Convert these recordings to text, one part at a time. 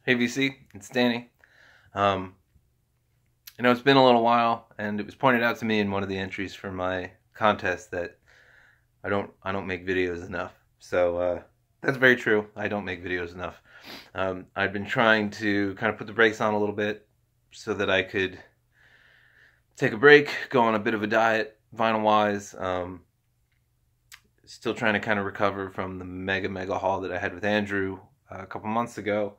Hey VC, it's Danny. It's been a little while, and it was pointed out to me in one of the entries for my contest that I don't make videos enough. So that's very true. I don't make videos enough. I've been trying to kind of put the brakes on a little bit so that I could take a break, go on a bit of a diet, vinyl-wise. Still trying to kind of recover from the mega haul that I had with Andrew a couple months ago.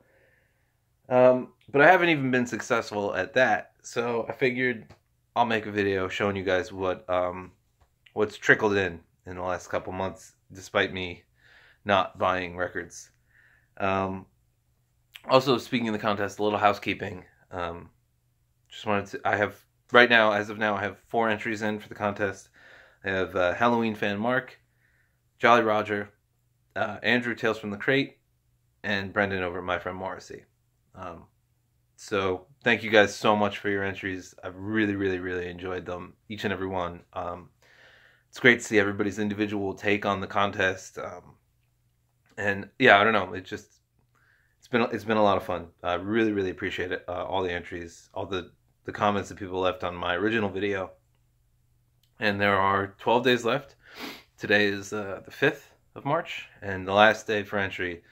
But I haven't even been successful at that, so I figured I'll make a video showing you guys what's trickled in the last couple months, despite me not buying records. Also, speaking of the contest, a little housekeeping. Just wanted to, right now, as of now, I have 4 entries in for the contest. I have Halloween fan Mark, Jolly Roger, Andrew Tales from the Crate, and Brendan over at My Friend Morrissey. So thank you guys so much for your entries. I've really enjoyed them, each and every one. It's great to see everybody's individual take on the contest. And yeah, I don't know, it's been a lot of fun. I really appreciate it. All the entries, all the comments that people left on my original video. And there are 12 days left. Today is the 5th of March, and the last day for entry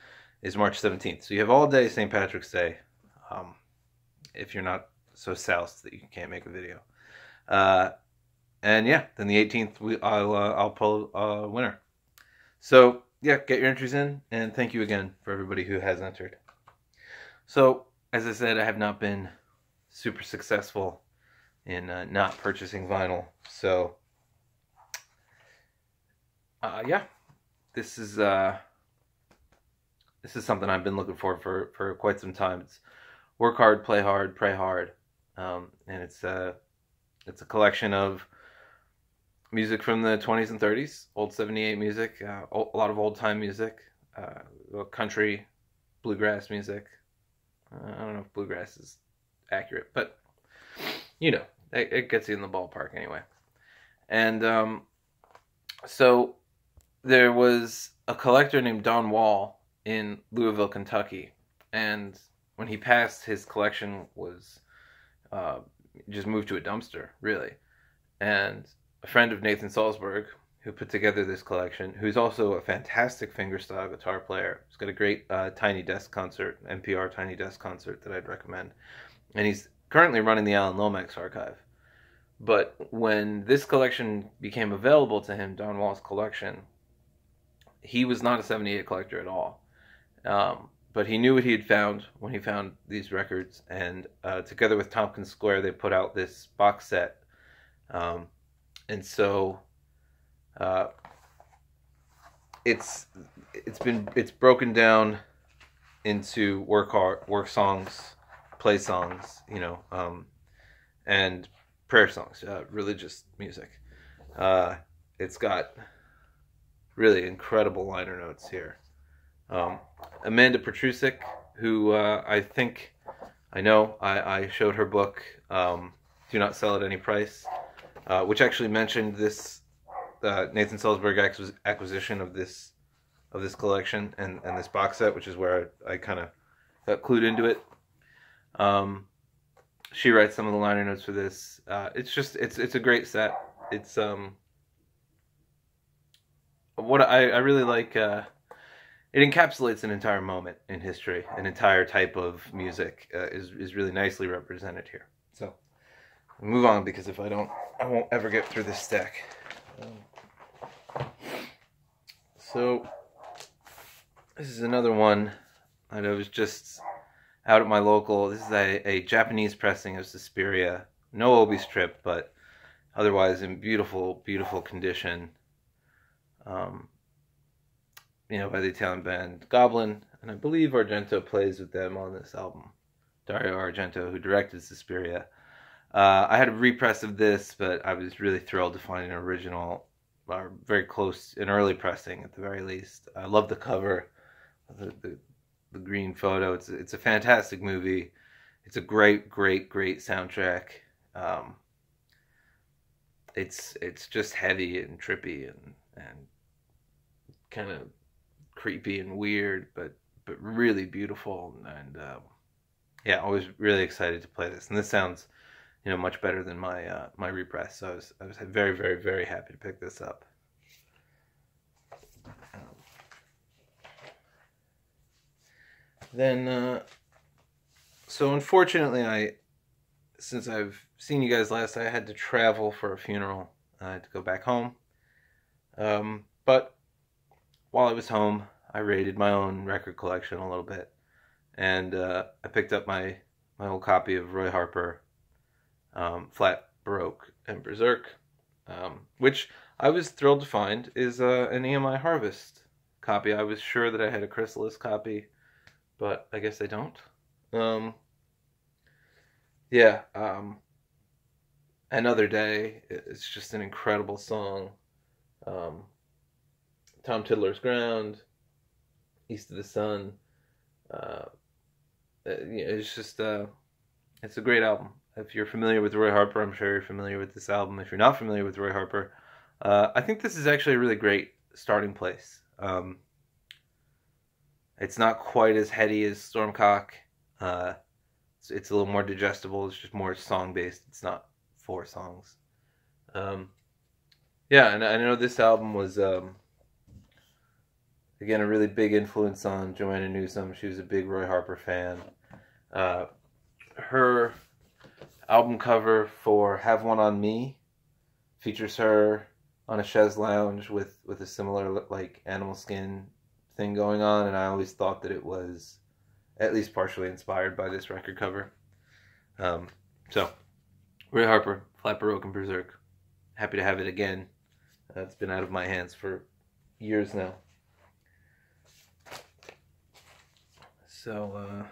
is March 17th. So you have all day St. Patrick's Day, if you're not so soused that you can't make a video. And yeah, then the 18th I'll pull a winner. So yeah, get your entries in, and thank you again for everybody who has entered. So as I said, I have not been super successful in not purchasing vinyl. So yeah, this is something I've been looking for quite some time. It's work hard, play hard, pray hard, and it's a collection of music from the 20s and 30s, old 78 music, a lot of old time music, country, bluegrass music. I don't know if bluegrass is accurate, but you know, it gets you in the ballpark anyway. And so there was a collector named Don Wall in Louisville, Kentucky, and when he passed, his collection was just moved to a dumpster, really. And a friend of Nathan Salzberg, who put together this collection, who's also a fantastic fingerstyle guitar player, he's got a great Tiny Desk concert, NPR Tiny Desk concert that I'd recommend, and he's currently running the Alan Lomax archive. But when this collection became available to him, Don Wall's collection, he was not a 78 collector at all. But he knew what he had found when he found these records, and together with Tompkins Square, they put out this box set. And so it's broken down into work songs, play songs, and prayer songs, religious music. It's got really incredible liner notes here. Amanda Petrusik, who I showed her book, Do Not Sell at Any Price, which actually mentioned this Nathan Salzberg acquisition of this collection and this box set, which is where I kind of got clued into it. She writes some of the liner notes for this. It's a great set. It's what I really like. It encapsulates an entire moment in history. An entire type of music is really nicely represented here. So I'll move on, because if I don't, I won't ever get through this stack. So this is another one. I was just out at my local. This is a Japanese pressing of Suspiria. No obi strip, but otherwise in beautiful condition. By the Italian band Goblin, and I believe Argento plays with them on this album. Dario Argento, who directed Suspiria. I had a repress of this, but I was really thrilled to find an original, very close, an early pressing at the very least. I love the cover, the green photo. It's a fantastic movie. It's a great soundtrack. It's just heavy and trippy and kind of creepy and weird, but really beautiful, and yeah, always really excited to play this, and this sounds, much better than my repress. So I was very, very, very happy to pick this up. Then, so unfortunately, since I've seen you guys last, I had to travel for a funeral. I had to go back home. But while I was home, I raided my own record collection a little bit, and I picked up my old copy of Roy Harper, Flat, Baroque, and Berserk, which I was thrilled to find is an EMI Harvest copy. I was sure that I had a Chrysalis copy, but I guess I don't. Yeah, Another Day, it's just an incredible song. Tom Tiddler's Ground, East of the Sun, it's just, it's a great album. If you're familiar with Roy Harper, I'm sure you're familiar with this album. If you're not familiar with Roy Harper, I think this is actually a really great starting place. It's not quite as heady as Stormcock. It's a little more digestible. It's just more song-based. It's not 4 songs. Yeah, and I know this album was, again, a really big influence on Joanna Newsom. She was a big Roy Harper fan. Her album cover for Have One on Me features her on a chaise lounge with a similar, like, animal skin thing going on, and I always thought that it was at least partially inspired by this record cover. So, Roy Harper, Flat, Baroque, and Berserk. Happy to have it again. It's been out of my hands for years now. So,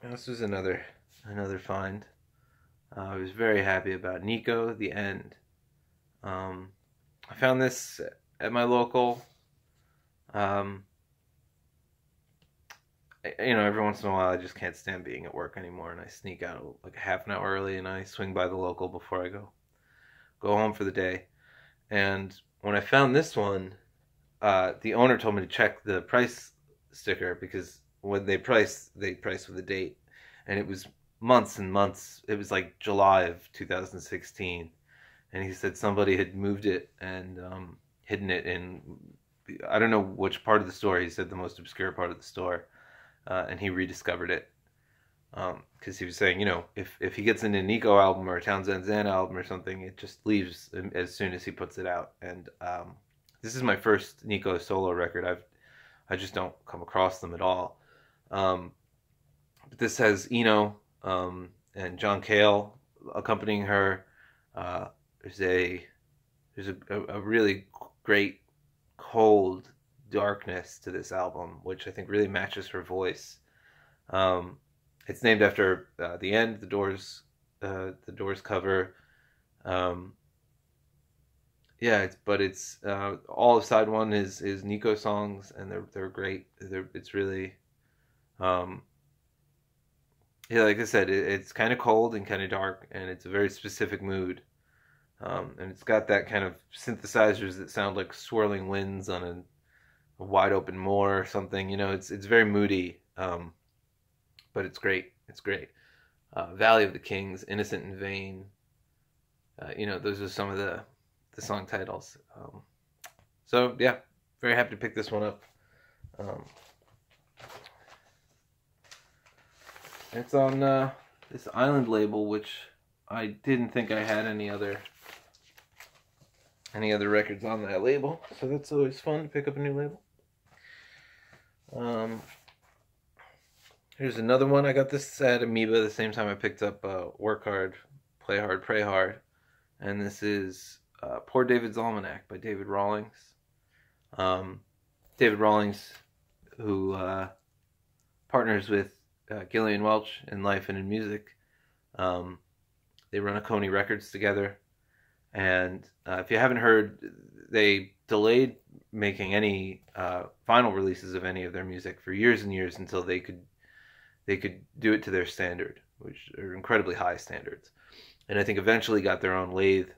this was another find. I was very happy about Nico The End. I found this at my local. Every once in a while I just can't stand being at work anymore, and I sneak out like a half an hour early, and I swing by the local before I go home for the day. And when I found this one, the owner told me to check the price sticker, because when they price with a date, and it was months and months. It was like July of 2016, and he said somebody had moved it and hidden it in, I don't know which part of the store. He said the most obscure part of the store, and he rediscovered it, because he was saying, if he gets an Nico album or a Townsend Zandt album or something, it just leaves as soon as he puts it out. And this is my first Nico solo record. I just don't come across them at all. But this has Eno and John Cale accompanying her. There's a really great cold darkness to this album, which I think really matches her voice. It's named after The End, the Doors cover. It's all of side one is Nico songs, and they're great. It's really, like I said, it's kind of cold and kind of dark, and it's a very specific mood. And it's got that kind of synthesizers that sound like swirling winds on a wide open moor or something. It's very moody, but it's great. It's great. Valley of the Kings, Innocent in Vain. Those are some of the song titles. So yeah, very happy to pick this one up. It's on this Island label, which I didn't think I had any other records on that label, so that's always fun to pick up a new label. Here's another one. I got this at Amoeba the same time I picked up Work Hard, Play Hard, Pray Hard, and this is Poor David's Almanac by David Rawlings. David Rawlings, who partners with Gillian Welch in life and in music. They run a Coney Records together, and if you haven't heard, they delayed making any vinyl releases of any of their music for years and years until they could do it to their standard, which are incredibly high standards. And I think eventually got their own lathe,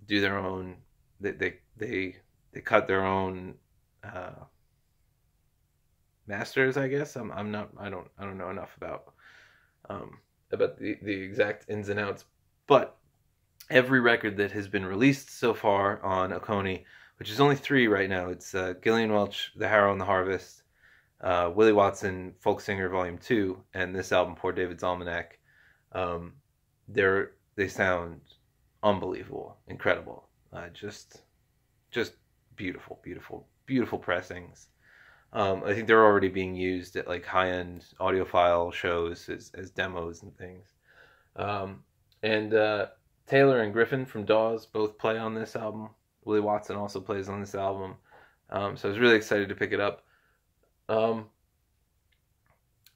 do their own. They cut their own masters, I guess. I'm not, I don't know enough about the exact ins and outs, but every record that has been released so far on Oconee, which is only 3 right now. It's Gillian Welch, The Harrow and the Harvest, Willie Watson, Folk Singer Volume 2, and this album, Poor David's Almanac. Um, they sound unbelievable, incredible, just beautiful, beautiful, beautiful pressings. I think they're already being used at like high-end audiophile shows as demos and things. And Taylor and Griffin from Dawes both play on this album. Willie Watson also plays on this album. So I was really excited to pick it up. I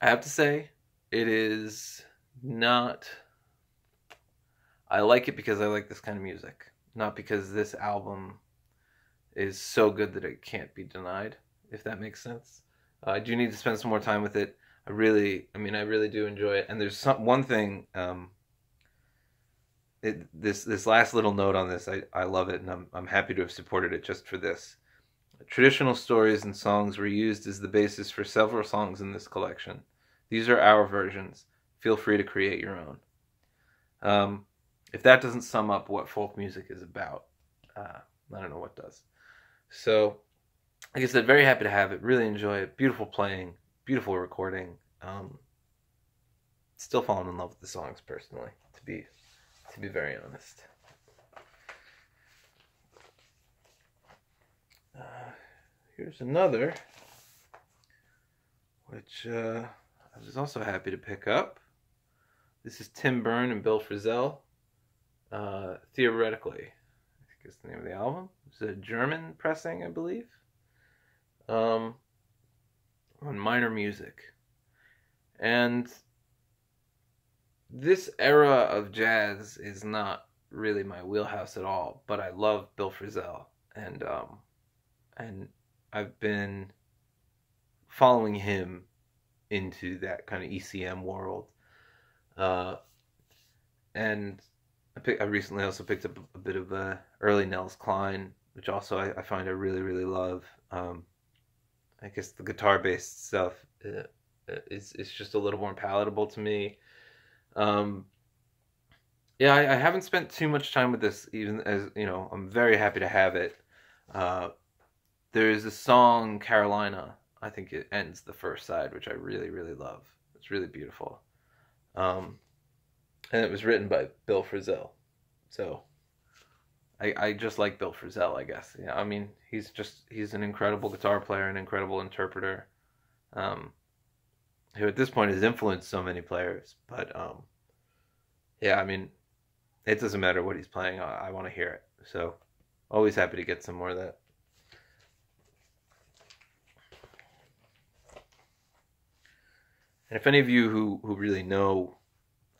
have to say, it is not... I like it because I like this kind of music. Not because this album is so good that it can't be denied, if that makes sense. I do need to spend some more time with it. I really do enjoy it. And there's one thing... this last little note on this, I love it, and I'm happy to have supported it just for this. Traditional stories and songs were used as the basis for several songs in this collection. These are our versions. Feel free to create your own. If that doesn't sum up what folk music is about, I don't know what does. So, like I said, very happy to have it. Really enjoy it. Beautiful playing, beautiful recording. Still falling in love with the songs personally, to be very honest. Here's another, which I was also happy to pick up. This is Tim Byrne and Bill Frisell. Theoretically, I think is the name of the album. It's a German pressing, I believe. On Minor Music. And this era of jazz is not really my wheelhouse at all, but I love Bill Frisell, and I've been following him into that kind of ECM world, and I recently also picked up a bit of early Nels Cline, which also I find I really, really love. I guess the guitar-based stuff is just a little more palatable to me. Yeah, I haven't spent too much time with this, even as, you know, I'm very happy to have it. There's a song, Carolina, I think it ends the first side, which I really, really love. It's really beautiful. And it was written by Bill Frisell. So, I just like Bill Frisell, I guess. Yeah, I mean, he's an incredible guitar player, an incredible interpreter. Who at this point has influenced so many players. But, yeah, I mean, it doesn't matter what he's playing. I want to hear it. So, always happy to get some more of that. And if any of you who really know,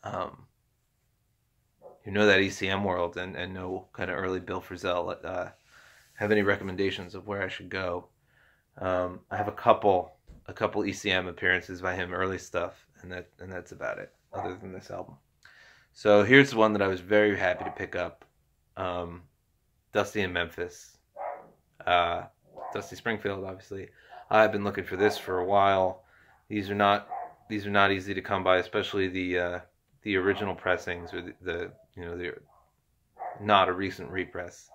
who know that ECM world and know kind of early Bill Frisell, have any recommendations of where I should go, I have a couple ECM appearances by him, early stuff, and that's about it, other than this album. So here's one that I was very happy to pick up, Dusty in Memphis, Dusty Springfield, obviously. I've been looking for this for a while. These are not easy to come by, especially the original pressings, or the not a recent repress.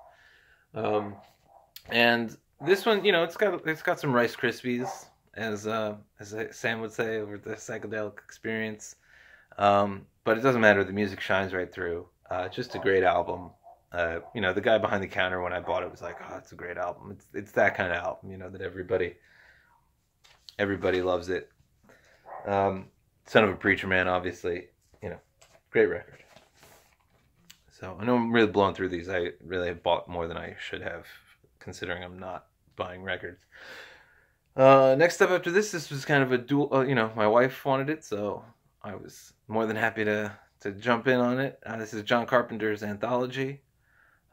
And this one, it's got some Rice Krispies, as Sam would say, over the psychedelic experience. But it doesn't matter. The music shines right through. Just a great album. The guy behind the counter when I bought it was like, "Oh, it's a great album." It's that kind of album, that everybody loves it. Son of a Preacher Man, obviously, great record. So I know I'm really blowing through these. I really have bought more than I should have, considering I'm not buying records. Next up after this was kind of a dual. My wife wanted it, so I was more than happy to jump in on it. This is John Carpenter's Anthology.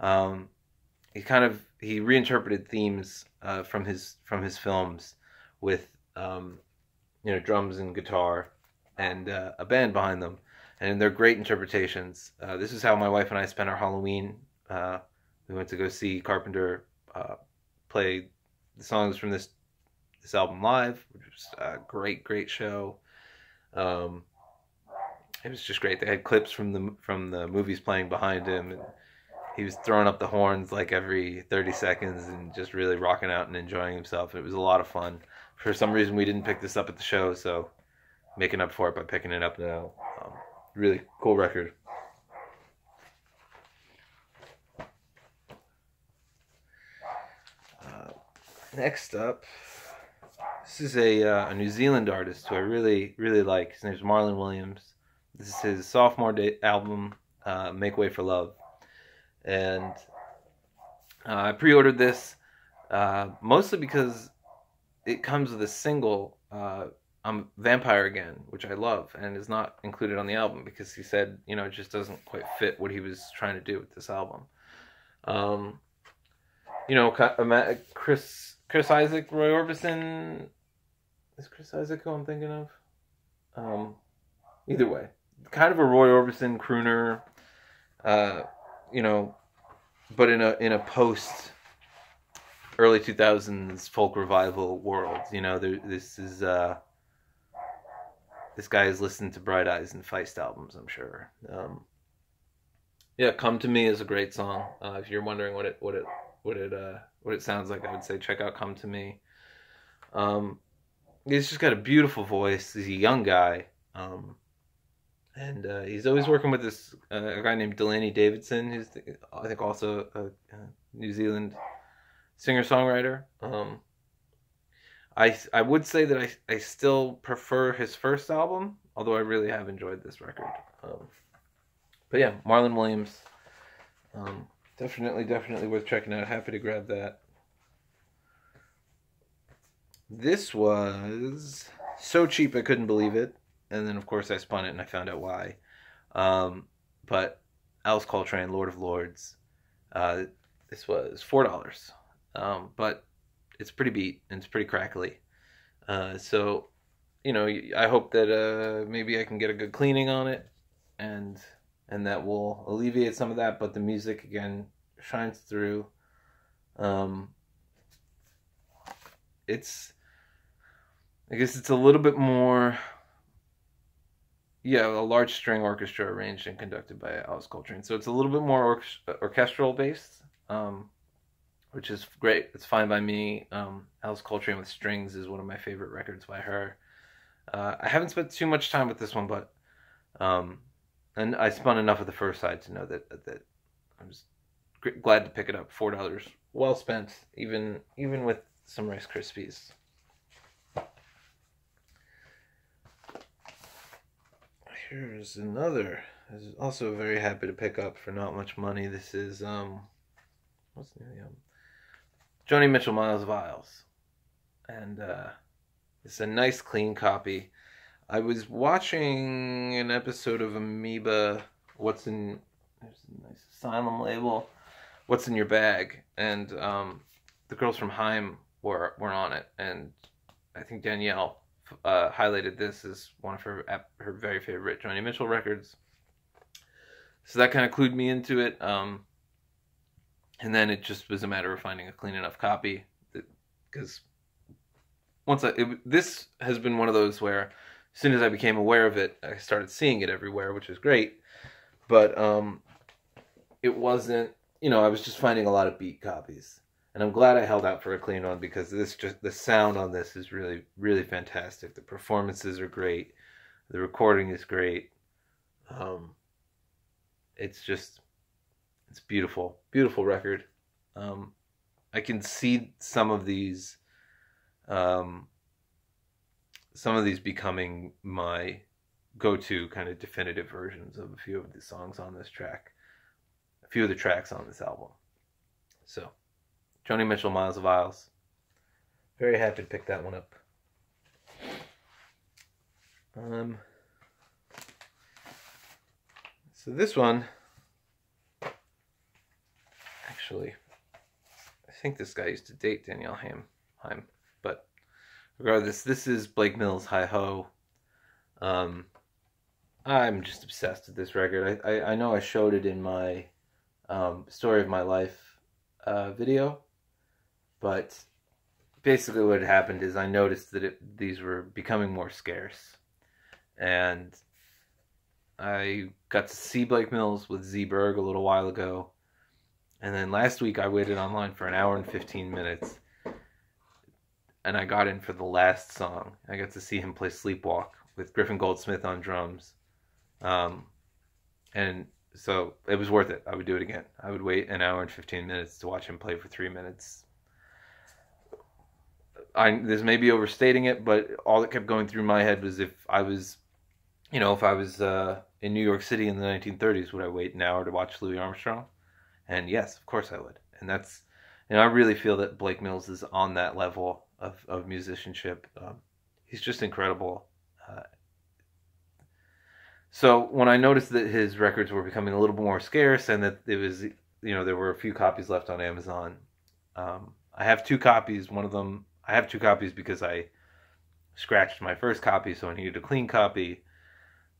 He reinterpreted themes from his films with drums and guitar and a band behind them, and they're great interpretations. This is how my wife and I spent our Halloween. We went to go see Carpenter play the songs from this this album live, which was a great show. It was just great. They had clips from the movies playing behind him, and he was throwing up the horns like every 30 seconds and just really rocking out and enjoying himself. It was a lot of fun. For some reason, we didn't pick this up at the show, so making up for it by picking it up now. Really cool record. Next up, this is a New Zealand artist who I really like. His name's Marlon Williams. This is his sophomore album, Make Way for Love. And I pre-ordered this mostly because it comes with a single, I'm Vampire Again, which I love, and is not included on the album because he said, you know, it just doesn't quite fit what he was trying to do with this album. You know, Chris Isaac, Roy Orbison. Is Chris Isaac who I'm thinking of? Either way, kind of a Roy Orbison crooner, you know, but in a post early 2000s folk revival world. You know, this guy has listened to Bright Eyes and Feist albums, I'm sure. Yeah, Come to Me is a great song. If you're wondering what it sounds like, I would say check out Come to Me. He's just got a beautiful voice. He's a young guy. And he's always working with this a guy named Delaney Davidson, who's I think also a New Zealand singer-songwriter. I would say that I still prefer his first album, although I really have enjoyed this record. But yeah, Marlon Williams, definitely worth checking out. Happy to grab that. This was so cheap I couldn't believe it. And then, of course, I spun it and I found out why. But Alice Coltrane, Lord of Lords, this was $4. But it's pretty beat and it's pretty crackly. So, you know, I hope that maybe I can get a good cleaning on it. And that will alleviate some of that. But the music, again, shines through. I guess it's a little bit more... Yeah, a large string orchestra arranged and conducted by Alice Coltrane. So it's a little bit more orchestral based, which is great. It's fine by me. Alice Coltrane with strings is one of my favorite records by her. I haven't spent too much time with this one, but and I spun enough of the first side to know that I'm just glad to pick it up. $4, well spent, even with some Rice Krispies. Here's another. I was also very happy to pick up for not much money. This is what's the name of the album? Joni Mitchell, Miles of Isles, and it's a nice clean copy. I was watching an episode of Amoeba. There's a nice Asylum label. What's in Your Bag? And the girls from Haim were on it, and I think Danielle highlighted this as one of her very favorite Joni Mitchell records. So that kind of clued me into it. And then it just was a matter of finding a clean enough copy, because this has been one of those where as soon as I became aware of it, I started seeing it everywhere, which is great. But it wasn't, you know, I was just finding a lot of beat copies. And I'm glad I held out for a clean one, because the sound on this is really fantastic. The performances are great. The recording is great. It's beautiful. Beautiful record. I can see some of these becoming my go-to kind of definitive versions of a few of the songs on this track. A few of the tracks on this album. So, Joni Mitchell, Miles of Isles. Very happy to pick that one up. So this one, actually, I think this guy used to date Danielle Haim, but regardless, this is Blake Mills' Hi Ho. I'm just obsessed with this record. I know I showed it in my Story of My Life video, but basically what had happened is I noticed that these were becoming more scarce. And I got to see Blake Mills with Z Berg a little while ago. And then last week I waited online for an hour and 15 minutes. And I got in for the last song. I got to see him play Sleepwalk with Griffin Goldsmith on drums. And so it was worth it. I would do it again. I would wait an hour and 15 minutes to watch him play for 3 minutes. This may be overstating it, but all that kept going through my head was if I was in New York City in the 1930s, would I wait an hour to watch Louis Armstrong? And yes, of course I would. And I really feel that Blake Mills is on that level of musicianship. He's just incredible. So when I noticed that his records were becoming a little more scarce and that there were a few copies left on Amazon, I have 2 copies. One of them, I have 2 copies because I scratched my first copy, so I needed a clean copy.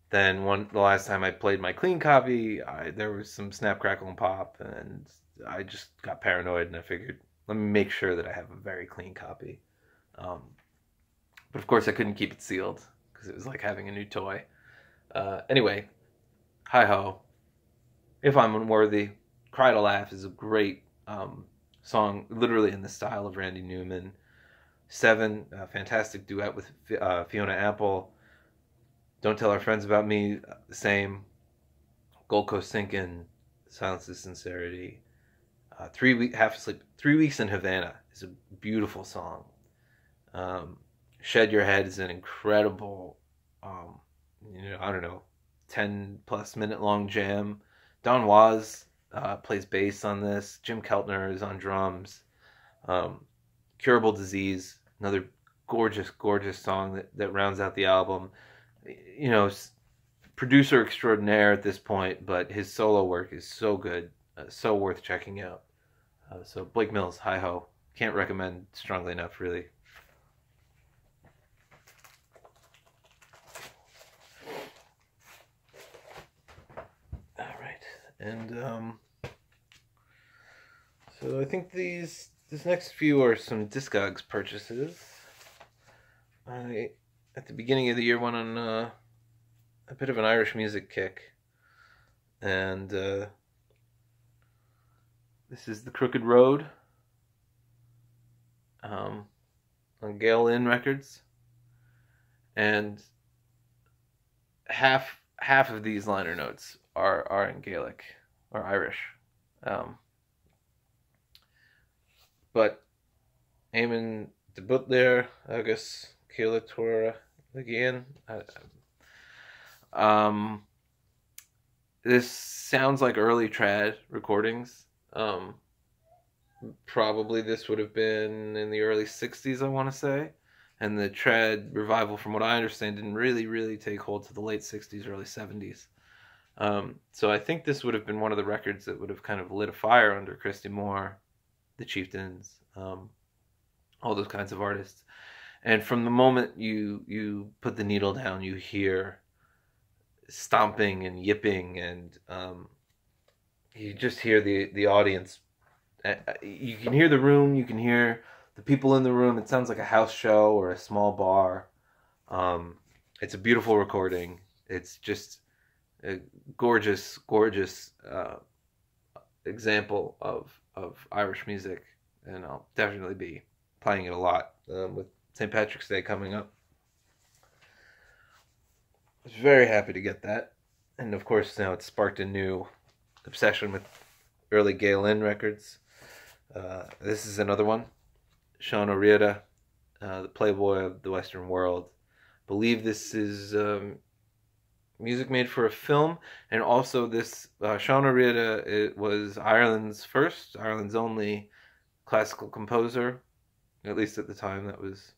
Then the last time I played my clean copy, there was some snap, crackle, and pop, and I just got paranoid, and I figured, let me make sure that I have a very clean copy. But of course I couldn't keep it sealed, because it was like having a new toy. Anyway, hi-ho. If I'm Unworthy, Cry to Laugh is a great song, literally in the style of Randy Newman. 7, a fantastic duet with Fiona Apple. Don't Tell Our Friends About Me, the same. Gold Coast Sinkin', Silence is Sincerity. 3 Half Asleep, 3 Weeks in Havana is a beautiful song. Shed Your Head is an incredible, 10+ minute long jam. Don Was plays bass on this. Jim Keltner is on drums. Curable Disease, another gorgeous, gorgeous song that rounds out the album. Producer extraordinaire at this point, but his solo work is so good, so worth checking out. So Blake Mills, hi-ho. Can't recommend strongly enough, really. All right, and so I think this next few are some Discogs purchases. At the beginning of the year, went on a bit of an Irish music kick, and this is The Crooked Road on Gail Lynn Records, and half of these liner notes are in Gaelic or Irish, but Eamon de Butler agus Keila Tora again. This sounds like early trad recordings. Probably this would have been in the early 60s, I want to say. And the trad revival, from what I understand, didn't really take hold to the late 60s, early 70s. So I think this would have been one of the records that would have kind of lit a fire under Christy Moore, the Chieftains, all those kinds of artists. And from the moment you put the needle down, you hear stomping and yipping, and you just hear the audience. You can hear the room, you can hear the people in the room. It sounds like a house show or a small bar. It's a beautiful recording. It's just a gorgeous example of Irish music, and I'll definitely be playing it a lot with St. Patrick's Day coming up. I was very happy to get that. And of course, now it's sparked a new obsession with early Gail Lynn records. This is another one. Shana Rita, the Playboy of the Western World. I believe this is music made for a film. And also this, Shana Rita, it was Ireland's only classical composer. At least at the time, that was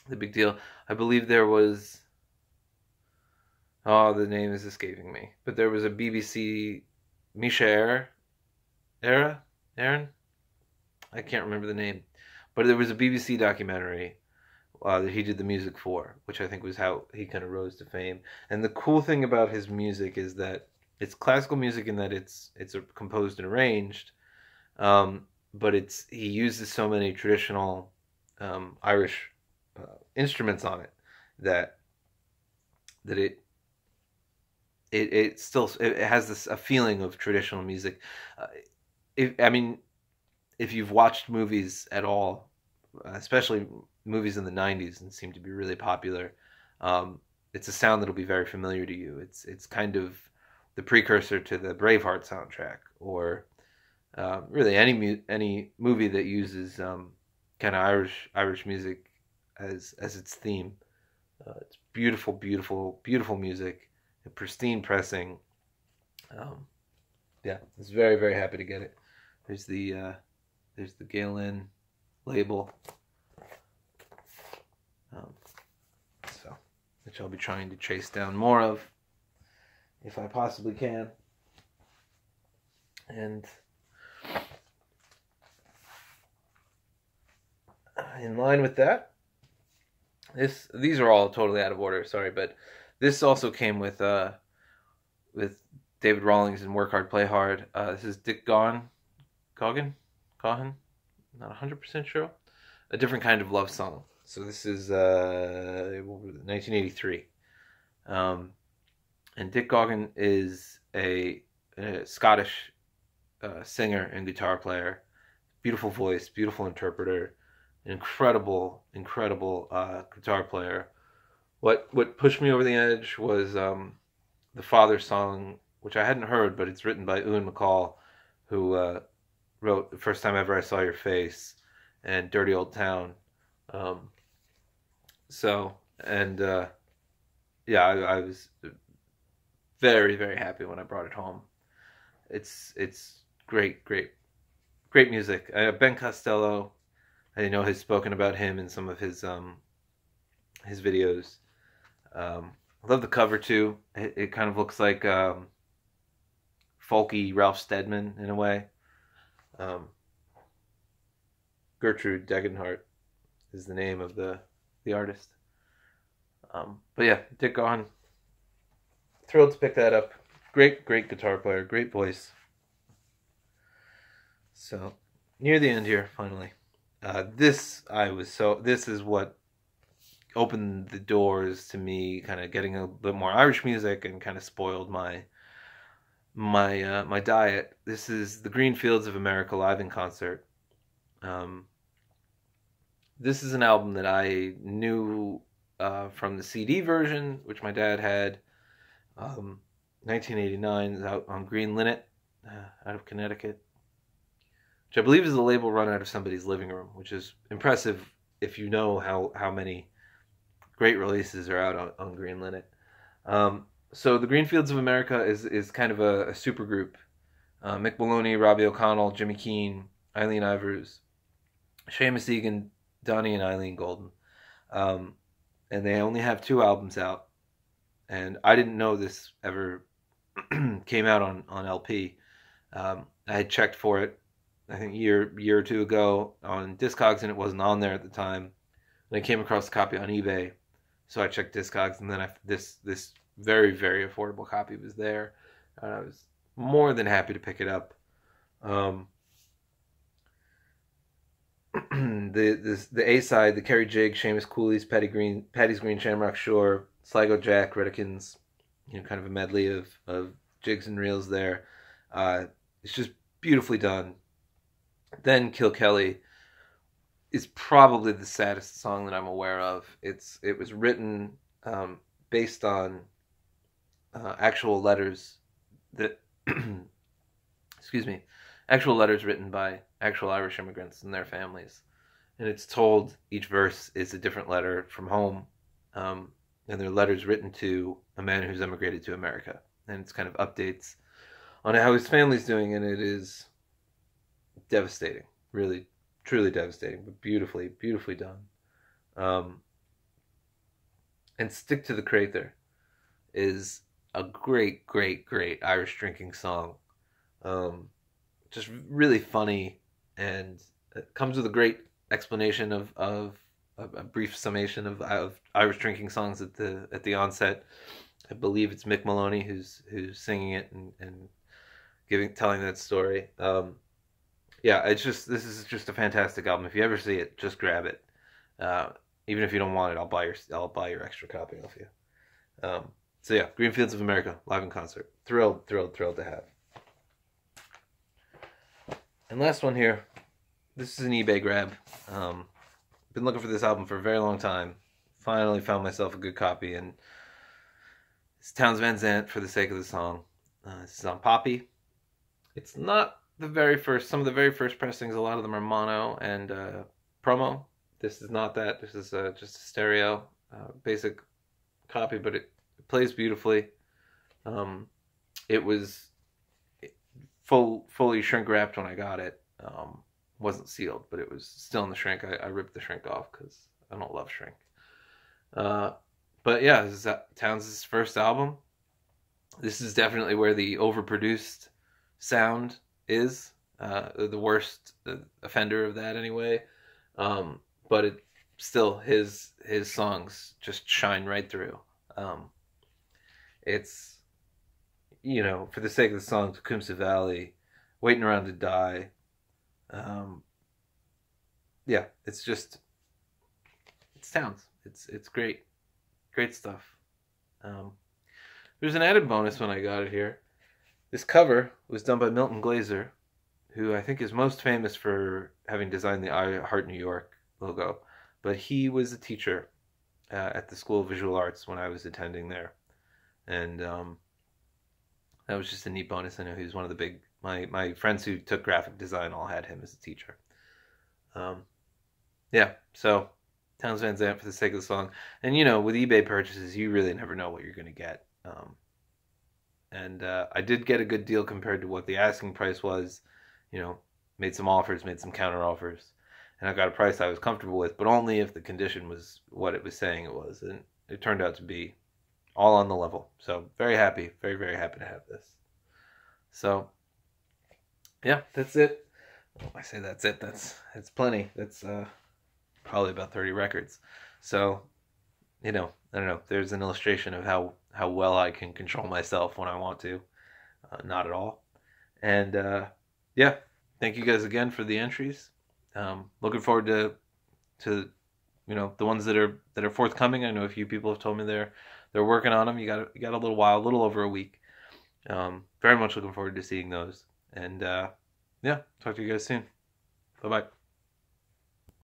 the big deal. I believe there was, the name is escaping me, but there was a BBC Misha Aaron? I can't remember the name, but there was a BBC documentary that he did the music for, which I think was how he kind of rose to fame. And the cool thing about his music is that it's classical music in that it's composed and arranged, but he uses so many traditional Irish instruments on it that it still it has this a feeling of traditional music. Uh, if you've watched movies at all, especially movies in the '90s, and seem to be really popular, it's a sound that'll be very familiar to you. It's kind of the precursor to the Braveheart soundtrack, or really any movie that uses kind of Irish music as its theme. It's beautiful, beautiful, beautiful music, pristine pressing. Um, yeah, I was very, very happy to get it. There's the Galen label, um, so which I'll be trying to chase down more of if I possibly can. And in line with that, these are all totally out of order. Sorry, but this also came with David Rawlings and Work Hard, Play Hard. This is Dick Coggan, not 100% sure. A different kind of love song. So this is 1983, and Dick Coggan is a Scottish singer and guitar player. Beautiful voice, beautiful interpreter, incredible guitar player. What pushed me over the edge was the Father song, which I hadn't heard, but it's written by Ewan MacColl, who wrote The First Time Ever I Saw Your Face and Dirty Old Town. I was very, very happy when I brought it home. It's great music. Ben Costello, I know, has spoken about him in some of his videos. I love the cover too. It kind of looks like folky Ralph Steadman in a way. Gertrude Degenhart is the name of the artist. But yeah, Dick Coggan, thrilled to pick that up. Great guitar player, great voice. So near the end here, finally. This is what opened the doors to me kind of getting a bit more Irish music and kind of spoiled my diet. This is the Green Fields of America live in concert. This is an album that I knew from the CD version, which my dad had. 1989, is out on Green Linnet, out of Connecticut, which I believe is a label run out of somebody's living room, which is impressive if you know how many great releases are out on Green Linnet. So the Green Fields of America is kind of a super group. Mick Maloney, Robbie O'Connell, Jimmy Keane, Eileen Ivers, Seamus Egan, Donnie and Eileen Golden. And they only have 2 albums out. And I didn't know this ever came out on LP. I had checked for it, I think a year or two ago on Discogs, and it wasn't on there at the time. And I came across a copy on eBay, so I checked Discogs, and then this very, very affordable copy was there. I was more than happy to pick it up. The A side, the Kerry Jig, Seamus Cooley's Paddy's Green, Shamrock Shore, Sligo Jack, Redekins, kind of a medley of jigs and reels there. It's just beautifully done. Then Kilkelly is probably the saddest song that I'm aware of. It was written based on actual letters that actual letters written by actual Irish immigrants and their families, and it's told each verse is a different letter from home, and they're letters written to a man who's emigrated to America, and it's kind of updates on how his family's doing, and it is devastating, really, truly devastating, but beautifully done. And Stick to the Crater is a great Irish drinking song. Just really funny, and it comes with a great explanation of a brief summation of Irish drinking songs at the onset. I believe it's Mick Maloney who's singing it and telling that story. This is just a fantastic album. If you ever see it, just grab it. Even if you don't want it, I'll buy your extra copy off you. So yeah, Green Fields of America live in concert. Thrilled to have. And last one here. This is an eBay grab. Been looking for this album for a very long time. Finally found myself a good copy, and it's Townes Van Zandt, For the Sake of the Song. This is on Poppy. It's not the very first. Some of the very first pressings, a lot of them are mono and promo. This is not that. This is just a stereo, basic copy, but it plays beautifully. It was fully shrink wrapped when I got it. Wasn't sealed, but it was still in the shrink. I ripped the shrink off because I don't love shrink. But yeah, this is Townes' first album. This is definitely where the overproduced sound is. The worst offender of that anyway. But it still, his songs just shine right through. It's, For the Sake of the Song, Tecumseh Valley, Waiting Around to Die. Yeah, it's Townes. It's great stuff. There's an added bonus when I got it here. This cover was done by Milton Glaser, who I think is most famous for having designed the I Heart New York logo, but he was a teacher at the School of Visual Arts when I was attending there, and that was just a neat bonus. I know he was one of the big, my friends who took graphic design all had him as a teacher. Yeah, so Townes Van Zandt, For the Sake of the Song. And with eBay purchases, you really never know what you're going to get. And I did get a good deal compared to what the asking price was. Made some offers, made some counter offers, and I got a price I was comfortable with, but only if the condition was what it was saying it was. And it turned out to be all on the level. So very happy, very, very happy to have this. So yeah, that's it. Well, I say that's it. It's plenty. That's probably about 30 records. So, I don't know. There's an illustration of how well I can control myself when I want to. Not at all. And yeah, thank you guys again for the entries. Looking forward to the ones that are forthcoming. I know a few people have told me they're working on them. You got a little while, a little over a week. Very much looking forward to seeing those. And yeah, talk to you guys soon. Bye-bye.